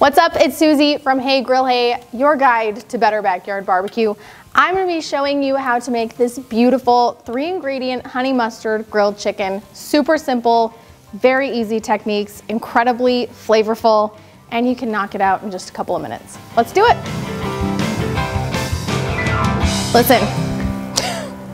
What's up? It's Susie from Hey Grill Hey, your guide to better backyard barbecue. I'm going to be showing you how to make this beautiful 3-ingredient honey mustard grilled chicken. Super simple, very easy techniques, incredibly flavorful, and you can knock it out in just a couple of minutes. Let's do it. Listen,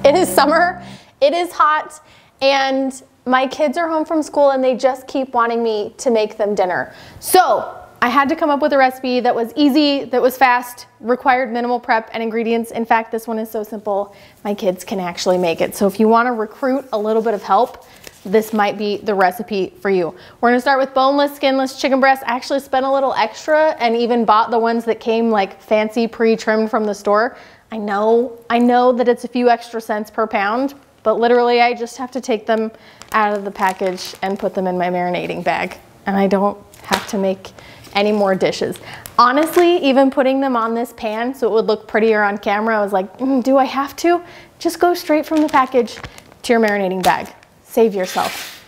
it is summer, it is hot, and my kids are home from school and they just keep wanting me to make them dinner. So I had to come up with a recipe that was easy, that was fast, required minimal prep and ingredients. In fact, this one is so simple, my kids can actually make it. So if you want to recruit a little bit of help, this might be the recipe for you. We're gonna start with boneless, skinless chicken breasts. I actually spent a little extra and even bought the ones that came like fancy pre-trimmed from the store. I know that it's a few extra cents per pound, but literally I just have to take them out of the package and put them in my marinating bag. And I don't have to make any more dishes. Honestly, even putting them on this pan so it would look prettier on camera, I was like, do I have to? Just go straight from the package to your marinating bag. Save yourself.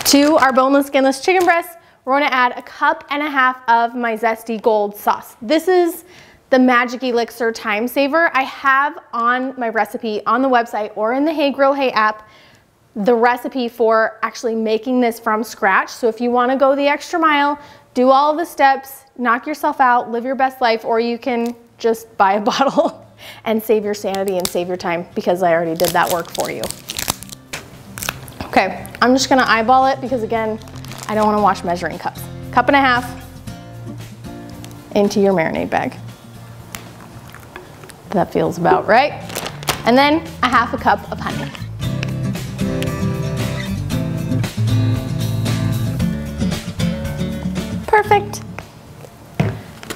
To our boneless, skinless chicken breasts, we're gonna add 1.5 cups of my Zesty Gold sauce. This is the Magic Elixir Time Saver. I have on my recipe on the website or in the Hey Grill Hey app the recipe for actually making this from scratch. So if you want to go the extra mile, do all of the steps, knock yourself out, live your best life, or you can just buy a bottle and save your sanity and save your time because I already did that work for you. Okay, I'm just gonna eyeball it because again, I don't want to wash measuring cups. 1.5 cups into your marinade bag. That feels about right. And then 1/2 cup of honey. Perfect.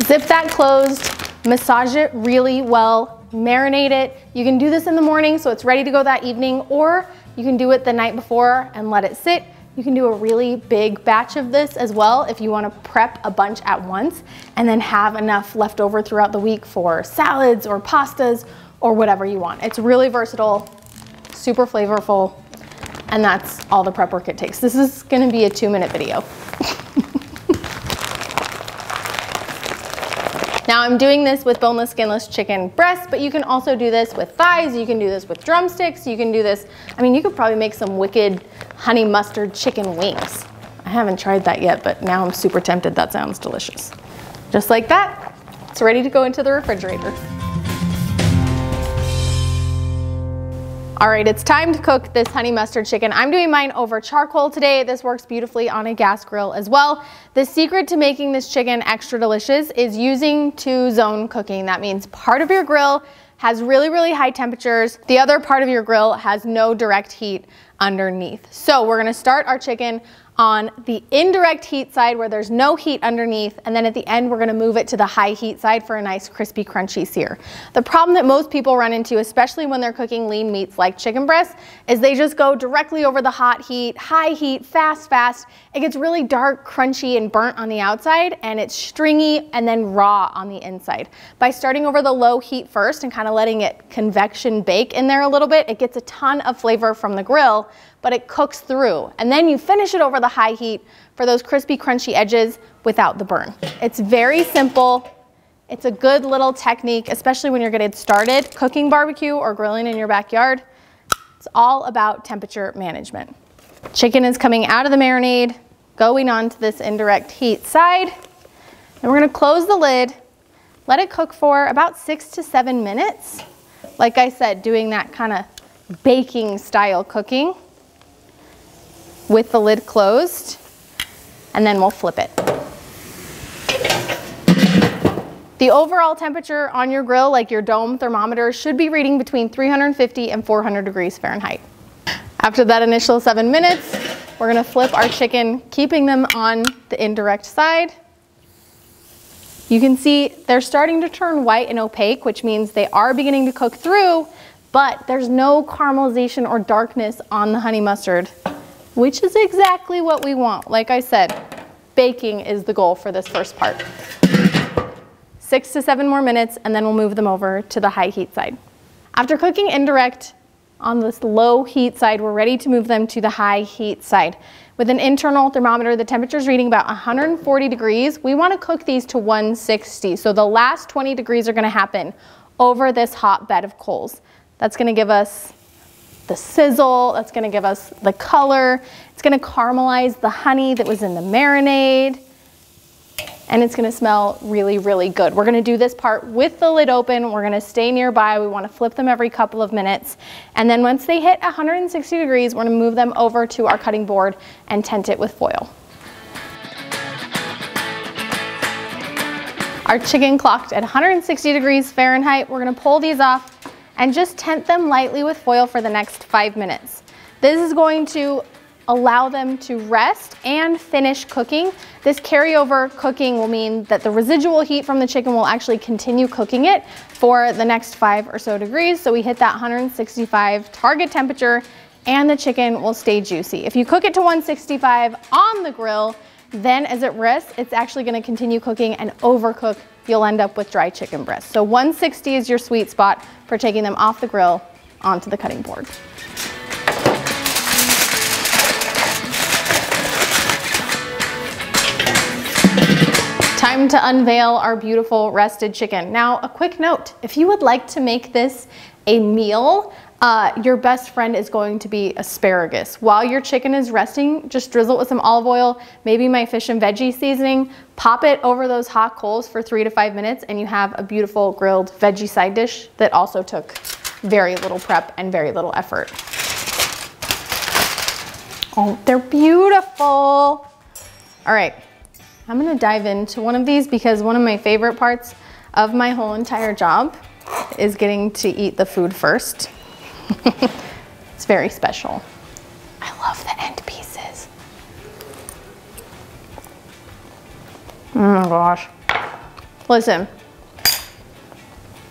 Zip that closed, massage it really well, marinate it. You can do this in the morning so it's ready to go that evening, or you can do it the night before and let it sit. You can do a really big batch of this as well if you want to prep a bunch at once and then have enough left over throughout the week for salads or pastas or whatever you want. It's really versatile, super flavorful, and that's all the prep work it takes. This is going to be a 2-minute video. Now I'm doing this with boneless, skinless chicken breasts, but you can also do this with thighs, you can do this with drumsticks, you can do this, I mean, you could probably make some wicked honey mustard chicken wings. I haven't tried that yet, but now I'm super tempted. That sounds delicious. Just like that, it's ready to go into the refrigerator. All right, it's time to cook this honey mustard chicken. I'm doing mine over charcoal today. This works beautifully on a gas grill as well. The secret to making this chicken extra delicious is using 2-zone cooking. That means part of your grill has really, really high temperatures. The other part of your grill has no direct heat underneath. So we're gonna start our chicken on the indirect heat side where there's no heat underneath, and then at the end we're gonna move it to the high heat side for a nice crispy, crunchy sear. The problem that most people run into, especially when they're cooking lean meats like chicken breasts, is they just go directly over the hot heat, high heat, fast. It gets really dark, crunchy, and burnt on the outside, and it's stringy and then raw on the inside. By starting over the low heat first and kind of letting it convection bake in there a little bit, it gets a ton of flavor from the grill, but it cooks through. And then you finish it over the high heat for those crispy, crunchy edges without the burn. It's very simple. It's a good little technique, especially when you're getting started cooking barbecue or grilling in your backyard. It's all about temperature management. Chicken is coming out of the marinade, going on to this indirect heat side. And we're gonna close the lid, let it cook for about 6 to 7 minutes. Like I said, doing that kind of baking style cooking with the lid closed, and then we'll flip it. The overall temperature on your grill, like your dome thermometer, should be reading between 350 and 400 degrees Fahrenheit. After that initial 7 minutes, we're gonna flip our chicken, keeping them on the indirect side. You can see they're starting to turn white and opaque, which means they are beginning to cook through, but there's no caramelization or darkness on the honey mustard, which is exactly what we want. Like I said, baking is the goal for this first part. 6 to 7 more minutes, and then we'll move them over to the high heat side. After cooking indirect on this low heat side. We're ready to move them to the high heat side. With an internal thermometer, the temperature is reading about 140 degrees. We want to cook these to 160. So the last 20 degrees are going to happen over this hot bed of coals. That's going to give us the sizzle. That's going to give us the color. It's going to caramelize the honey that was in the marinade. And it's going to smell really, really good. We're going to do this part with the lid open. We're going to stay nearby. We want to flip them every couple of minutes. And then once they hit 160 degrees, we're going to move them over to our cutting board and tent it with foil. Our chicken clocked at 160 degrees Fahrenheit. We're going to pull these off and just tent them lightly with foil for the next 5 minutes. This is going to allow them to rest and finish cooking. This carryover cooking will mean that the residual heat from the chicken will actually continue cooking it for the next 5 or so degrees. So we hit that 165 target temperature and the chicken will stay juicy. If you cook it to 165 on the grill, then as it rests, it's actually gonna continue cooking and overcook. You'll end up with dry chicken breasts. So 160 is your sweet spot for taking them off the grill onto the cutting board. Time to unveil our beautiful rested chicken. Now, a quick note, if you would like to make this a meal, your best friend is going to be asparagus. While your chicken is resting, just drizzle it with some olive oil, maybe my fish and veggie seasoning, pop it over those hot coals for 3 to 5 minutes, and you have a beautiful grilled veggie side dish that also took very little prep and very little effort. Oh, they're beautiful. All right. I'm gonna dive into one of these because one of my favorite parts of my whole entire job is getting to eat the food first. It's very special. I love the end pieces. Oh my gosh. Listen,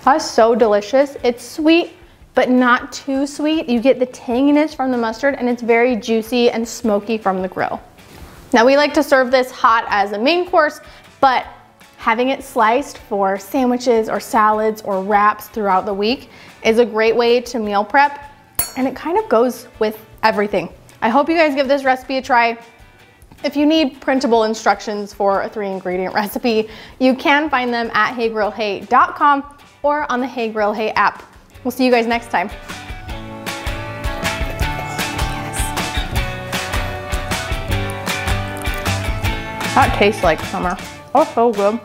that's so delicious. It's sweet, but not too sweet. You get the tanginess from the mustard and it's very juicy and smoky from the grill. Now we like to serve this hot as a main course, but having it sliced for sandwiches or salads or wraps throughout the week is a great way to meal prep, and it kind of goes with everything. I hope you guys give this recipe a try. If you need printable instructions for a 3-ingredient recipe, you can find them at heygrillhey.com or on the Hey Grill Hey app. We'll see you guys next time. That tastes like summer. Oh, so good.